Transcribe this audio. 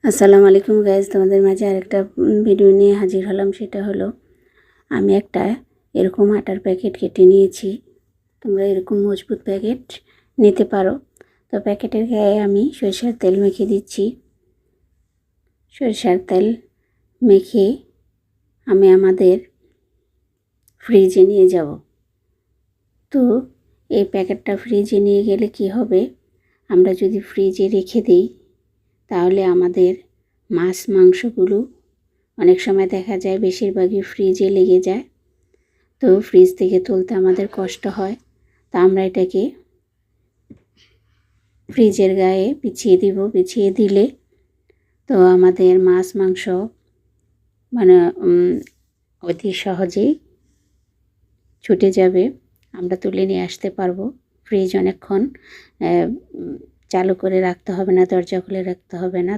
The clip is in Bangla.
আসসালামু আলাইকুম গাইজ, তোমাদের মাঝে আরেকটা ভিডিও নিয়ে হাজির হলাম। সেটা হলো আমি একটা এরকম আটার প্যাকেট কেটে নিয়েছি। তোমরা এরকম মজবুত প্যাকেট নিতে পারো। তো প্যাকেটের গায়ে আমি সরিষার তেল মেখে দিচ্ছি। সরিষার তেল মেখে আমি আমাদের ফ্রিজে নিয়ে যাব। তো এই প্যাকেটটা ফ্রিজে নিয়ে গেলে কি হবে, আমরা যদি ফ্রিজে রেখে দিই তাহলে আমাদের মাছ মাংসগুলো অনেক সময় দেখা যায় বেশিরভাগই ফ্রিজে লেগে যায়। তো ফ্রিজ থেকে তুলতে আমাদের কষ্ট হয়। তা আমরা এটাকে ফ্রিজের গায়ে বিছিয়ে দিব। বিছিয়ে দিলে তো আমাদের মাছ মাংস মানে অতি সহজেই ছুটে যাবে, আমরা তুলে নিয়ে আসতে পারবো। ফ্রিজ অনেকক্ষণ চালু করে রাখতে হবে না, দরজা খুলে রাখতে হবে না।